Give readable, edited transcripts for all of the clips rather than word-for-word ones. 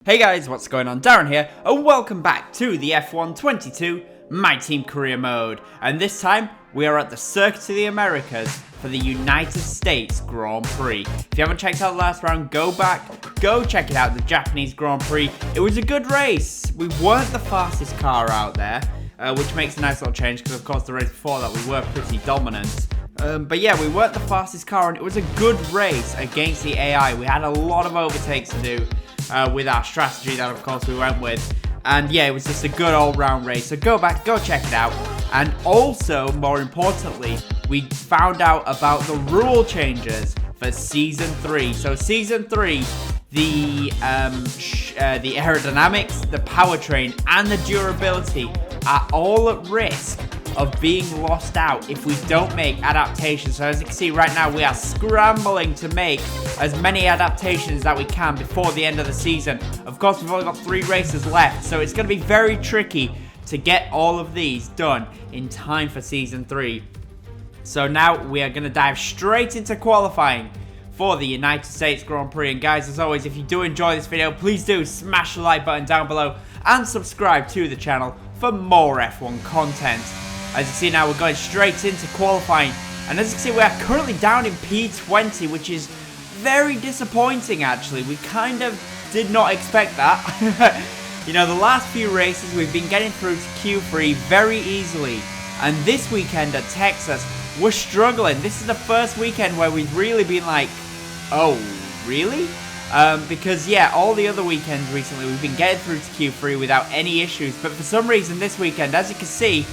Hey guys, what's going on? Darren here, and welcome back to the F1 22 My Team Career Mode. And this time, we are at the Circuit of the Americas for the United States Grand Prix. If you haven't checked out the last round, go back, go check it out, the Japanese Grand Prix. It was a good race. We weren't the fastest car out there, which makes a nice little change, because of course the race before that we were pretty dominant. But yeah, we weren't the fastest car, and it was a good race against the AI. We had a lot of overtakes to do. With our strategy that of course we went with, and yeah, it was just a good all-round race. So go back, go check it out. And also, more importantly, we found out about the rule changes for season 3. So season 3, the aerodynamics, the powertrain, and the durability are all at risk of being lost out if we don't make adaptations. So as you can see right now, we are scrambling to make as many adaptations that we can before the end of the season. Of course, we've only got 3 races left, so it's going to be very tricky to get all of these done in time for season 3. So now we are going to dive straight into qualifying for the United States Grand Prix. And guys, as always, if you do enjoy this video, please do smash the like button down below and subscribe to the channel for more F1 content. As you see now, we're going straight into qualifying, and as you can see, we are currently down in P20, which is very disappointing actually. We kind of did not expect that. You know, the last few races we've been getting through to Q3 very easily, and this weekend at Texas, we're struggling. This is the first weekend where we've really been like, oh, really? Because yeah, all the other weekends recently we've been getting through to Q3 without any issues, but for some reason this weekend, as you can see,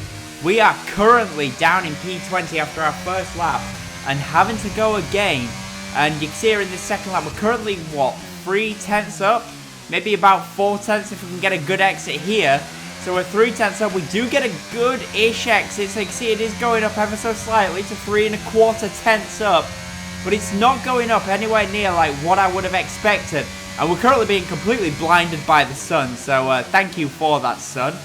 we are currently down in P20 after our first lap and having to go again. And you can see here in this second lap, we're currently, what, 3 tenths up? Maybe about 4 tenths if we can get a good exit here. So we're 3 tenths up. We do get a good-ish exit. So you can see it is going up ever so slightly to 3 1/4 tenths up. But it's not going up anywhere near like what I would have expected. And we're currently being completely blinded by the sun. So thank you for that, sun.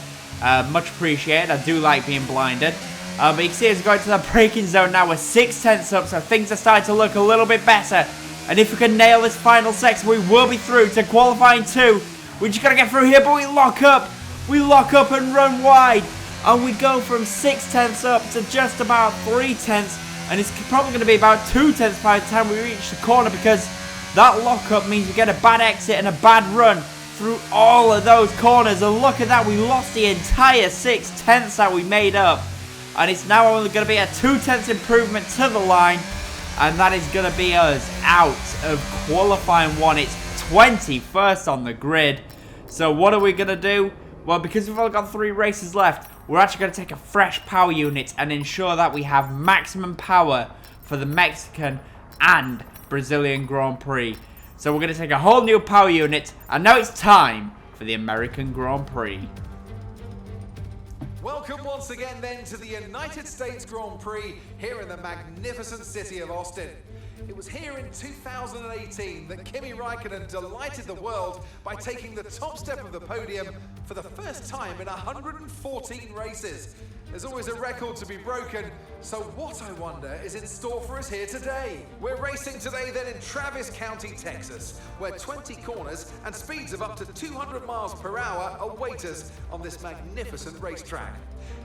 Much appreciated. I do like being blinded. But you can see it's going to the braking zone now. We're 6 tenths up, so things are starting to look a little bit better. And if we can nail this final section, we will be through to qualifying 2. We just got to get through here, but we lock up. We lock up and run wide. And we go from 6 tenths up to just about 3 tenths. And it's probably going to be about 2 tenths by the time we reach the corner, because that lock up means we get a bad exit and a bad run through all of those corners. And look at that, we lost the entire 6 tenths that we made up, and it's now only going to be a 2 tenths improvement to the line, and that is going to be us out of qualifying 1. It's 21st on the grid. So what are we going to do? Well, because we've only got 3 races left, we're actually going to take a fresh power unit and ensure that we have maximum power for the Mexican and Brazilian Grand Prix. So we're going to take a whole new power unit, and now it's time for the American Grand Prix. Welcome once again then to the United States Grand Prix here in the magnificent city of Austin. It was here in 2018 that Kimi Räikkönen delighted the world by taking the top step of the podium for the first time in 114 races. There's always a record to be broken, so what I wonder is in store for us here today. We're racing today then in Travis County, Texas, where 20 corners and speeds of up to 200 miles per hour await us on this magnificent racetrack.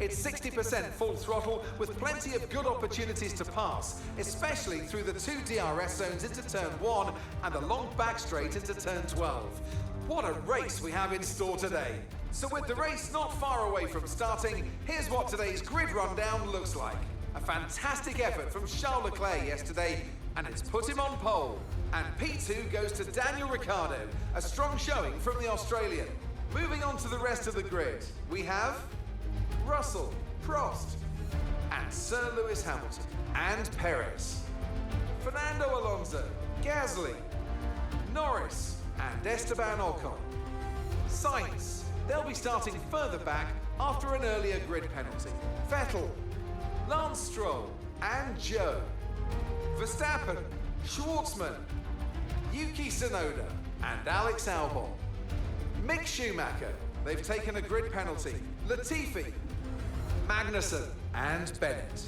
It's 60% full throttle with plenty of good opportunities to pass, especially through the 2 DRS zones into turn 1 and the long back straight into turn 12. What a race we have in store today. So with the race not far away from starting, here's what today's grid rundown looks like. A fantastic effort from Charles Leclerc yesterday, and it's put him on pole. And P2 goes to Daniel Ricciardo, a strong showing from the Australian. Moving on to the rest of the grid, we have Russell, Prost, and Sir Lewis Hamilton, and Perez, Fernando Alonso, Gasly, Norris, and Esteban Ocon. Sainz, they'll be starting further back after an earlier grid penalty. Vettel, Lance Stroll, and Joe. Verstappen, Schwartzman, Yuki Tsunoda, and Alex Albon. Mick Schumacher, they've taken a grid penalty. Latifi, Magnussen, and Bennett.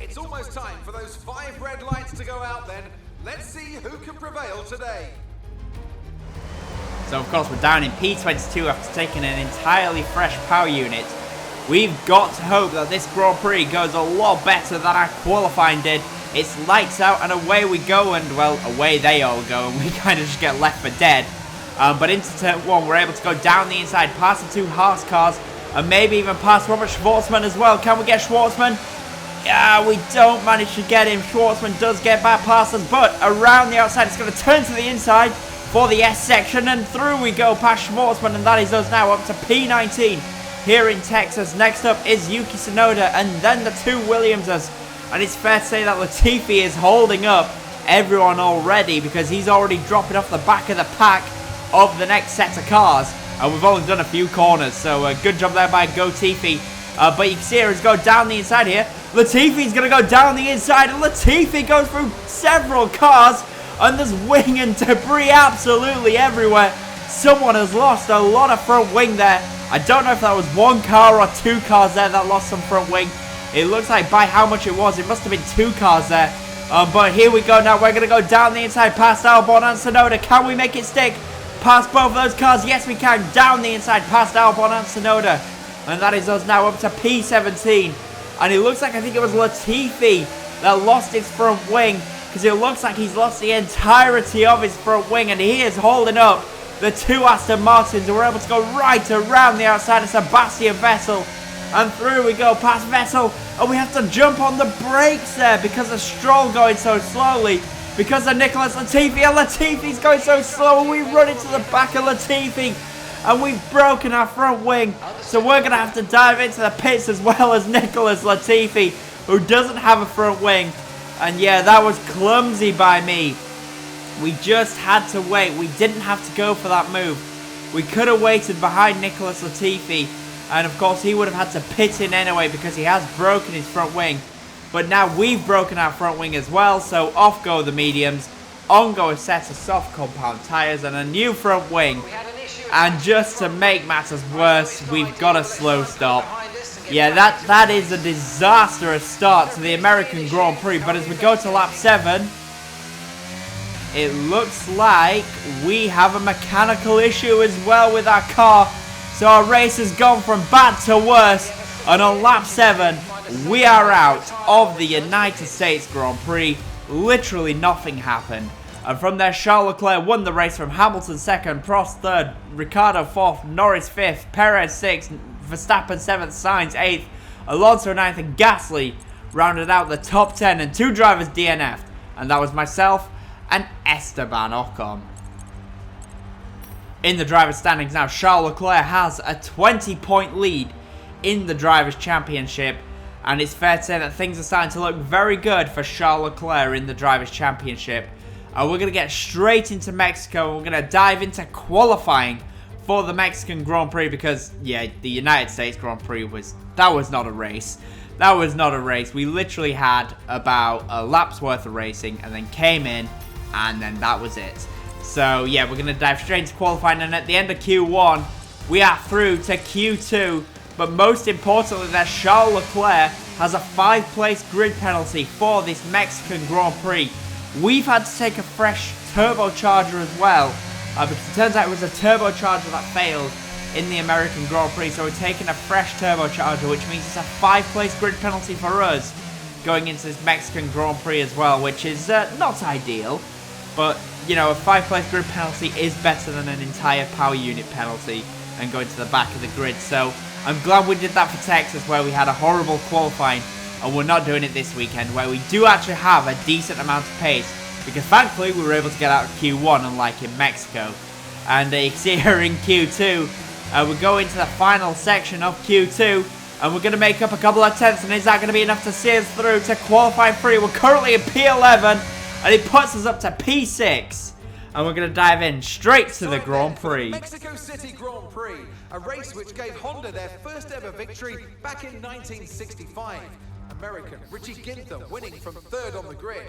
It's almost time for those 5 red lights to go out then. Let's see who can prevail today. So of course we're down in P22 after taking an entirely fresh power unit. We've got to hope that this Grand Prix goes a lot better than our qualifying did. It's lights out and away we go, and well, away they all go, and we kind of just get left for dead. But into turn 1, we're able to go down the inside, past the 2 Haas cars, and maybe even past Robert Schwartzman as well. Can we get Schwartzman? Yeah, we don't manage to get him. Schwartzman does get back past us, but around the outside, it's going to turn to the inside for the S section, and through we go past Schwartzman, and that is us now up to P19 here in Texas. Next up is Yuki Tsunoda, and then the 2 Williamses. And it's fair to say that Latifi is holding up everyone already, because he's already dropping off the back of the pack of the next set of cars. And we've only done a few corners, so good job there by Latifi. But you can see here, he's going down the inside here. Latifi's going to go down the inside, and Latifi goes through several cars, and there's wing and debris absolutely everywhere. Someone has lost a lot of front wing there. I don't know if that was 1 car or 2 cars there that lost some front wing. It looks like by how much it was, it must have been 2 cars there. But here we go now. We're going to go down the inside past Albon and Tsunoda. Can we make it stick? Past both of those cars? Yes, we can. Down the inside past Albon and Tsunoda. And that is us now up to P17. And it looks like, I think it was Latifi that lost his front wing, because it looks like he's lost the entirety of his front wing, and he is holding up the 2 Aston Martins. And we're able to go right around the outside of Sebastian Vettel. And through we go past Vettel, and we have to jump on the brakes there because of Stroll going so slowly, because of Nicholas Latifi, and Latifi's going so slow, and we run into the back of Latifi, and we've broken our front wing. So we're going to have to dive into the pits as well as Nicholas Latifi, who doesn't have a front wing. And yeah, that was clumsy by me. We just had to wait. We didn't have to go for that move. We could have waited behind Nicholas Latifi, and of course he would have had to pit in anyway because he has broken his front wing. But now we've broken our front wing as well, so off go the mediums. On go a set of soft compound tyres and a new front wing. And just to make matters worse, we've got a slow stop. Yeah, that is a disastrous start to the American Grand Prix. But as we go to lap 7, it looks like we have a mechanical issue as well with our car. So our race has gone from bad to worse. And on lap 7, we are out of the United States Grand Prix. Literally nothing happened. And from there, Charles Leclerc won the race from Hamilton 2nd, Prost 3rd, Ricciardo 4th, Norris 5th, Perez 6th, Verstappen 7th, Sainz 8th, Alonso 9th, and Gasly rounded out the top 10, and 2 drivers DNF'd. And that was myself and Esteban Ocon. In the drivers' standings now, Charles Leclerc has a 20-point lead in the Drivers' Championship. And it's fair to say that things are starting to look very good for Charles Leclerc in the Drivers' Championship. And we're going to get straight into Mexico, and we're going to dive into qualifying for the Mexican Grand Prix, because, yeah, the United States Grand Prix was not a race. That was not a race. We literally had about a lap's worth of racing, and then came in, and then that was it. So, yeah, we're going to dive straight into qualifying, and at the end of Q1, we are through to Q2. But most importantly, that Charles Leclerc has a 5-place grid penalty for this Mexican Grand Prix. We've had to take a fresh turbocharger as well, because it turns out it was a turbocharger that failed in the American Grand Prix. So we're taking a fresh turbocharger, which means it's a 5-place grid penalty for us going into this Mexican Grand Prix as well, which is not ideal. But, you know, a 5-place grid penalty is better than an entire power unit penalty and going to the back of the grid. So I'm glad we did that for Texas, where we had a horrible qualifying, and we're not doing it this weekend, where we do actually have a decent amount of pace, because thankfully we were able to get out of Q1, unlike in Mexico. And you can see here in Q2, we go into the final section of Q2, and we're going to make up a couple of tenths, and is that going to be enough to see us through to qualifying 3? We're currently in P11, and it puts us up to P6. And we're going to dive in straight to the Grand Prix. Mexico City Grand Prix, a race which gave Honda their first ever victory back in 1965. American Richie Ginther winning from 3rd on the grid.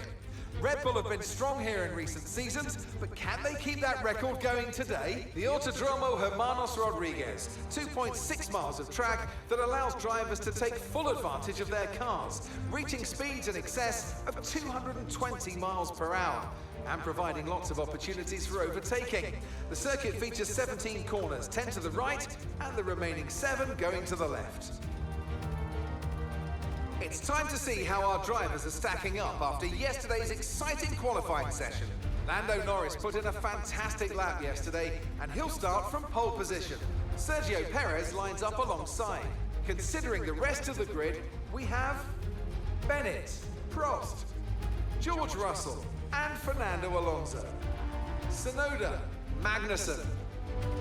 Red Bull have been strong here in recent seasons, but can they keep that record going today? The Autodromo Hermanos Rodriguez, 2.6 miles of track that allows drivers to take full advantage of their cars, reaching speeds in excess of 220 miles per hour. and providing lots of opportunities for overtaking. The circuit features 17 corners, 10 to the right and the remaining 7 going to the left. It's time to see how our drivers are stacking up after yesterday's exciting qualifying session. Lando Norris put in a fantastic lap yesterday and he'll start from pole position. Sergio Perez lines up alongside. Considering the rest of the grid, we have Bennett, Prost, George Russell and Fernando Alonso. Tsunoda, Magnussen,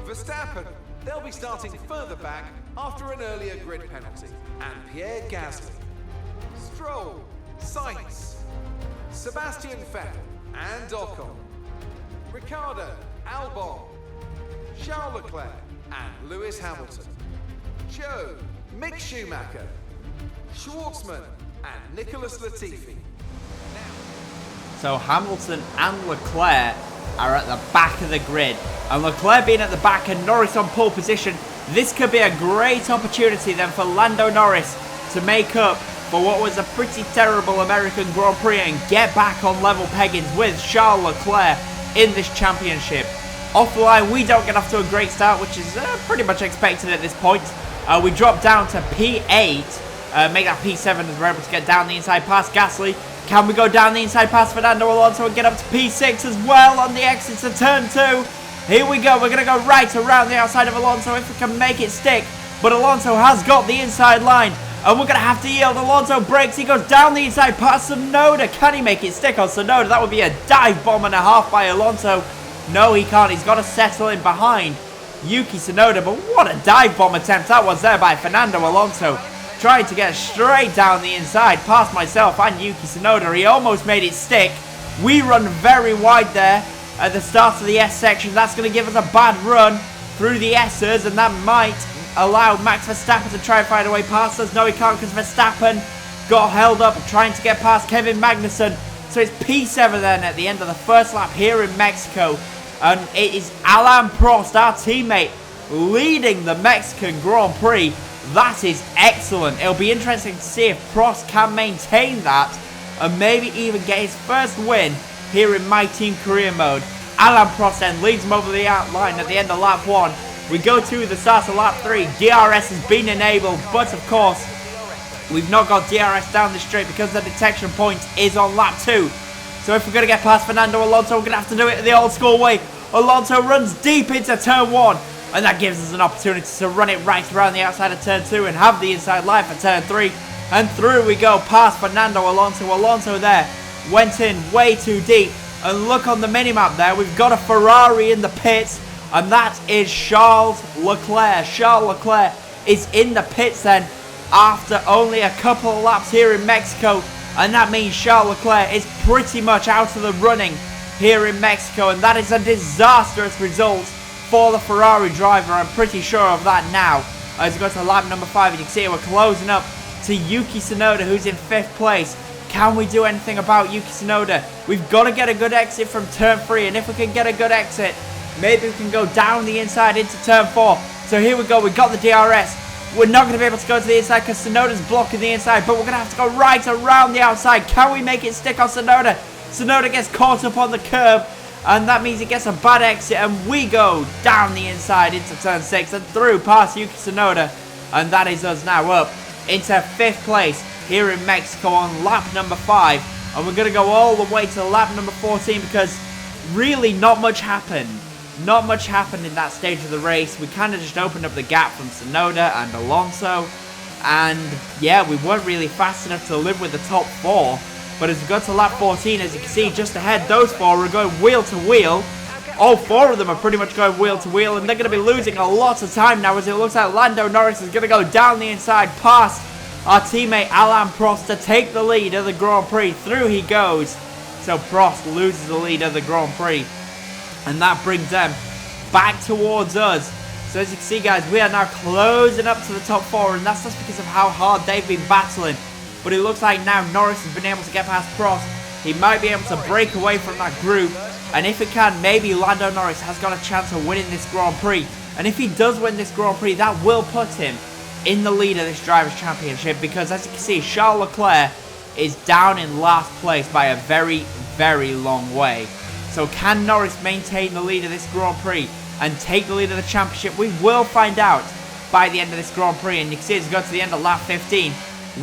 Verstappen, they'll be starting further back after an earlier grid penalty. And Pierre Gasly, Stroll, Sainz, Sebastian Vettel and Ocon, Ricciardo, Albon, Charles Leclerc and Lewis Hamilton, Joe, Mick Schumacher, Schwartzman and Nicholas Latifi. So Hamilton and Leclerc are at the back of the grid. And Leclerc being at the back and Norris on pole position, this could be a great opportunity then for Lando Norris to make up for what was a pretty terrible American Grand Prix and get back on level peggings with Charles Leclerc in this championship. Off the line, we don't get off to a great start, which is pretty much expected at this point. We drop down to P8, make that P7 as we're able to get down the inside past Gasly. Can we go down the inside past Fernando Alonso and get up to P6 as well on the exit to turn 2? Here we go, we're going to go right around the outside of Alonso if we can make it stick. But Alonso has got the inside line. And we're going to have to yield. Alonso breaks. He goes down the inside past Tsunoda. Can he make it stick on Tsunoda? That would be a dive bomb and a half by Alonso. No, he can't. He's got to settle in behind Yuki Tsunoda. But what a dive bomb attempt that was there by Fernando Alonso. Trying to get straight down the inside past myself and Yuki Tsunoda. He almost made it stick. We run very wide there at the start of the S section. That's going to give us a bad run through the S's. And that might allow Max Verstappen to try and find a way past us. No, he can't because Verstappen got held up trying to get past Kevin Magnussen. So it's P7 then at the end of the first lap here in Mexico. And it is Alain Prost, our teammate, leading the Mexican Grand Prix. That is excellent. It'll be interesting to see if Prost can maintain that and maybe even get his first win here in My Team Career mode. Alain Prost then leads him over the outline at the end of lap 1. We go to the start of lap 3. DRS has been enabled, but of course, we've not got DRS down the straight because the detection point is on lap 2. So if we're going to get past Fernando Alonso, we're going to have to do it the old school way. Alonso runs deep into turn 1, and that gives us an opportunity to run it right around the outside of turn 2 and have the inside line for turn 3. And through we go past Fernando Alonso. Alonso there went in way too deep. And look on the minimap there, we've got a Ferrari in the pits. And that is Charles Leclerc. Charles Leclerc is in the pits then after only a couple of laps here in Mexico. And that means Charles Leclerc is pretty much out of the running here in Mexico. And that is a disastrous result for the Ferrari driver. I'm pretty sure of that now. As we go to lap number 5, and you can see we're closing up to Yuki Tsunoda, who's in 5th place. Can we do anything about Yuki Tsunoda? We've got to get a good exit from turn 3. And if we can get a good exit, maybe we can go down the inside into turn 4. So here we go. We got the DRS. We're not going to be able to go to the inside because Tsunoda's blocking the inside. But we're going to have to go right around the outside. Can we make it stick on Tsunoda? Tsunoda gets caught up on the curb. And that means he gets a bad exit. And we go down the inside into turn 6 and through past Yuki Tsunoda. And that is us now up into 5th place here in Mexico on lap number 5. And we're going to go all the way to lap number 14 because really not much happened. Not much happened in that stage of the race. We kind of just opened up the gap from Tsunoda and Alonso. And yeah, we weren't really fast enough to live with the top 4. But as we go to lap 14, as you can see just ahead, those 4 are going wheel to wheel. All 4 of them are pretty much going wheel to wheel. And they're going to be losing a lot of time now as it looks like Lando Norris is going to go down the inside past our teammate Alain Prost to take the lead of the Grand Prix. Through he goes. So Prost loses the lead of the Grand Prix. And that brings them back towards us. So as you can see, guys, we are now closing up to the top 4. And that's just because of how hard they've been battling. But it looks like now Norris has been able to get past Prost. He might be able to break away from that group. And if he can, maybe Lando Norris has got a chance of winning this Grand Prix. And if he does win this Grand Prix, that will put him in the lead of this Drivers' Championship. Because as you can see, Charles Leclerc is down in last place by a very, very long way. So can Norris maintain the lead of this Grand Prix and take the lead of the championship? We will find out by the end of this Grand Prix. And you can see it's got to the end of lap 15.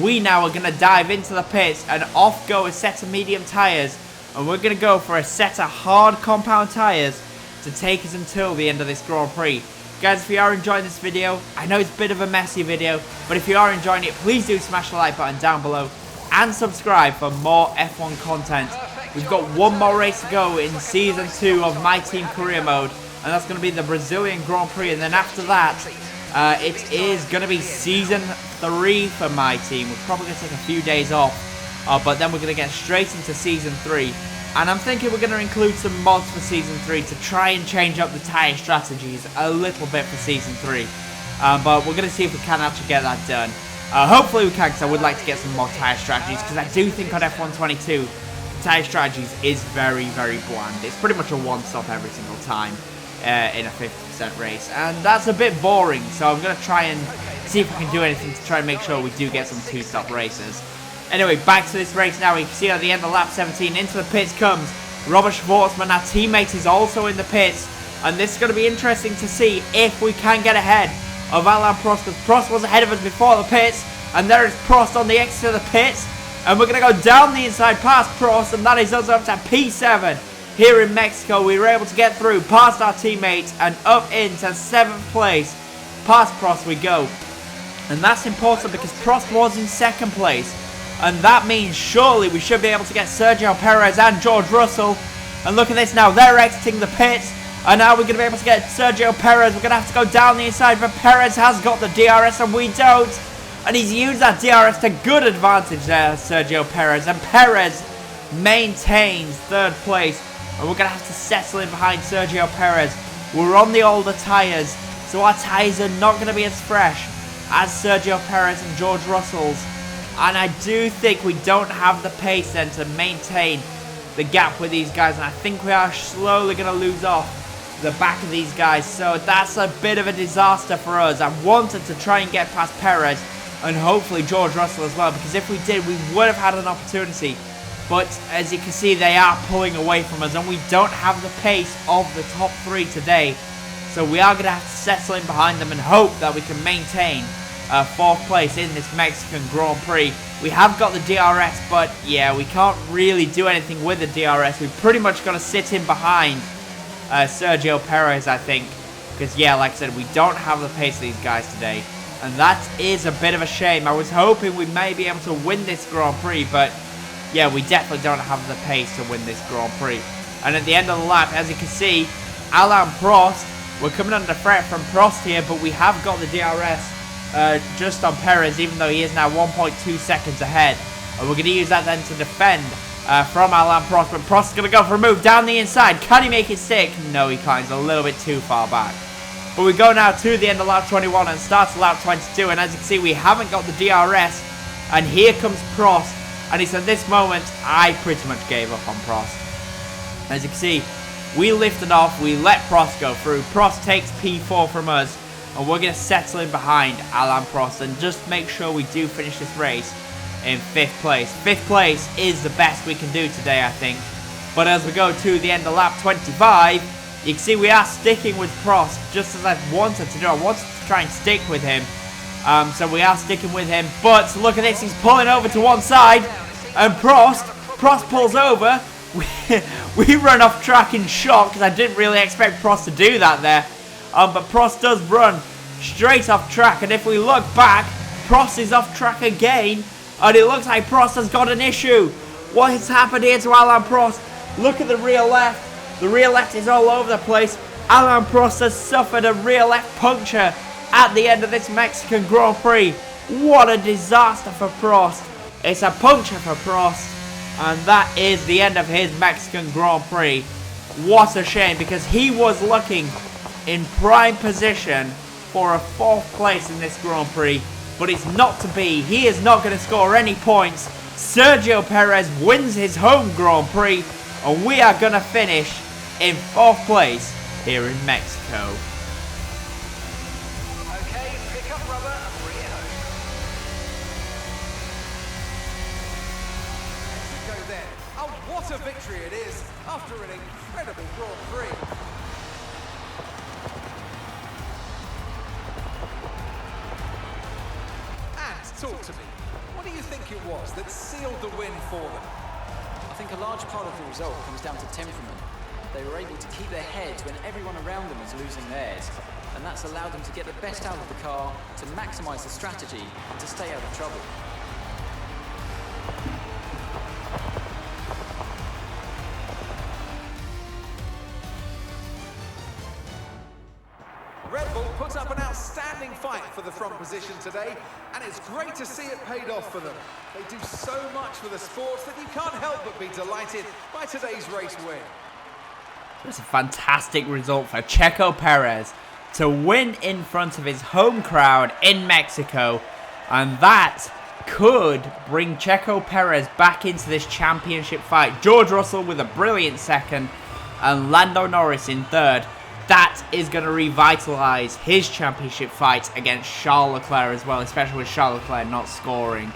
We now are going to dive into the pits and off go a set of medium tyres. And we're going to go for a set of hard compound tyres to take us until the end of this Grand Prix. Guys, if you are enjoying this video, I know it's a bit of a messy video, but if you are enjoying it, please do smash the like button down below and subscribe for more F1 content. We've got one more race to go in Season 2 of My Team Career Mode, and that's going to be the Brazilian Grand Prix, and then after that, it is going to be Season 3 for my team. We're probably going to take a few days off, but then we're going to get straight into Season 3. And I'm thinking we're going to include some mods for Season 3 to try and change up the tyre strategies a little bit for Season 3. But we're going to see if we can actually get that done. Hopefully we can, because I would like to get some more tyre strategies, because I do think on F1 22, tyre strategies is very, very bland. It's pretty much a one-stop every single time in a 50% race. And that's a bit boring, so I'm going to try and see if we can do anything to try and make sure we do get some two-stop races. Anyway, back to this race now. You can see at the end of lap 17, into the pits comes Robert Schwartzman. Our teammate is also in the pits. And this is going to be interesting to see if we can get ahead of Alain Prost. Because Prost was ahead of us before the pits. And there is Prost on the exit of the pits. And we're going to go down the inside past Prost. And that is us up to P7 here in Mexico. We were able to get through past our teammate and up into 7th place. Past Prost we go. And that's important because Prost was in 2nd place. And that means surely we should be able to get Sergio Perez and George Russell. And look at this now, they're exiting the pits. And now we're going to be able to get Sergio Perez. We're going to have to go down the inside, but Perez has got the DRS and we don't. And he's used that DRS to good advantage there, Sergio Perez. And Perez maintains 3rd place. And we're going to have to settle in behind Sergio Perez. We're on the older tyres, so our tyres are not going to be as fresh as Sergio Perez and George Russell's. And I do think we don't have the pace then to maintain the gap with these guys. And I think we are slowly going to lose off the back of these guys. So that's a bit of a disaster for us. I wanted to try and get past Perez and hopefully George Russell as well. Because if we did, we would have had an opportunity. But as you can see, they are pulling away from us. And we don't have the pace of the top 3 today. So we are going to have to settle in behind them and hope that we can maintain 4th place in this Mexican Grand Prix. We have got the DRS, but yeah, we can't really do anything with the DRS. We've pretty much got to sit in behind Sergio Perez, I think. Because yeah, like I said, we don't have the pace of these guys today. And that is a bit of a shame. I was hoping we may be able to win this Grand Prix, but yeah, we definitely don't have the pace to win this Grand Prix. And at the end of the lap, as you can see, Alain Prost, we're coming under threat from Prost here, but we have got the DRS. Just on Perez, even though he is now 1.2 seconds ahead. And we're going to use that then to defend from Alain Prost. But Prost is going to go for a move down the inside. Can he make it stick? No, he can't. He's a little bit too far back. But we go now to the end of lap 21 and start to lap 22. And as you can see, we haven't got the DRS. And here comes Prost. And it's at this moment, I pretty much gave up on Prost. As you can see, we lifted off. We let Prost go through. Prost takes P4 from us. And we're going to settle in behind Alain Prost and just make sure we do finish this race in 5th place. 5th place is the best we can do today, I think. But as we go to the end of lap 25, you can see we are sticking with Prost just as I wanted to do. I wanted to try and stick with him. So we are sticking with him. But look at this, he's pulling over to one side. And Prost pulls over. We run off track in shock because I didn't really expect Prost to do that there. But Prost does run straight off track, and if we look back, Prost is off track again, and it looks like Prost has got an issue. What has happened here to Alain Prost? Look at the rear left. The rear left is all over the place. Alain Prost has suffered a rear left puncture at the end of this Mexican Grand Prix. What a disaster for Prost. It's a puncture for Prost, and that is the end of his Mexican Grand Prix. What a shame, because he was looking in prime position for a 4th place in this Grand Prix, but it's not to be. He is not going to score any points. Sergio Perez wins his home Grand Prix, and we are going to finish in 4th place here in Mexico. Okay, pick up rubber and bring it home. Go there. Oh, what a victory it is after an incredible Grand Prix. And talk to me, what do you think it was that sealed the win for them? I think a large part of the result comes down to temperament. They were able to keep their heads when everyone around them was losing theirs, and that's allowed them to get the best out of the car, to maximise the strategy, and to stay out of trouble. Red Bull puts up an outstanding fight for the front position today, and it's great to see it paid off for them. They do so much for the sport that you can't help but be delighted by today's race win. It's a fantastic result for Checo Perez to win in front of his home crowd in Mexico, and that could bring Checo Perez back into this championship fight. George Russell with a brilliant second and Lando Norris in third. That is going to revitalise his championship fight against Charles Leclerc as well, especially with Charles Leclerc not scoring.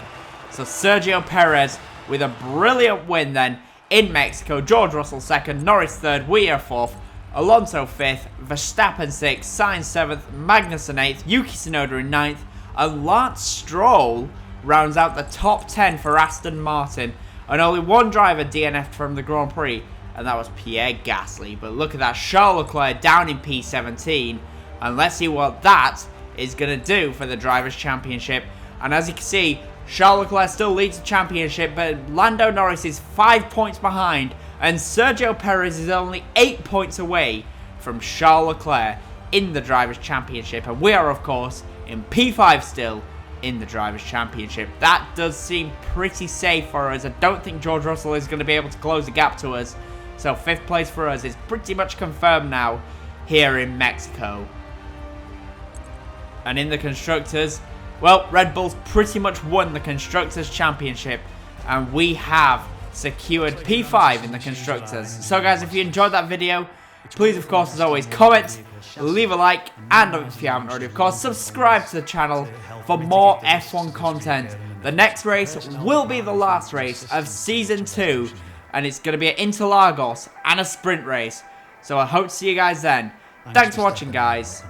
So Sergio Perez with a brilliant win then in Mexico. George Russell second, Norris third, we are fourth, Alonso fifth, Verstappen sixth, Sainz seventh, Magnussen eighth, Yuki Tsunoda in ninth, and Lance Stroll rounds out the top 10 for Aston Martin. And only one driver DNF'd from the Grand Prix, and that was Pierre Gasly. But look at that, Charles Leclerc down in P17, and let's see what that is going to do for the Drivers' Championship. And as you can see, Charles Leclerc still leads the championship, but Lando Norris is 5 points behind, and Sergio Perez is only 8 points away from Charles Leclerc in the Drivers' Championship. And we are, of course, in P5 still in the Drivers' Championship. That does seem pretty safe for us. I don't think George Russell is going to be able to close the gap to us. So 5th place for us is pretty much confirmed now here in Mexico. And in the Constructors, well, Red Bull's pretty much won the Constructors' Championship, and we have secured P5 in the Constructors. So guys, if you enjoyed that video, please of course as always comment, leave a like, and if you haven't already of course subscribe to the channel for more F1 content. The next race will be the last race of Season 2, and it's going to be at Interlagos and a sprint race. So I hope to see you guys then. Thanks for watching guys.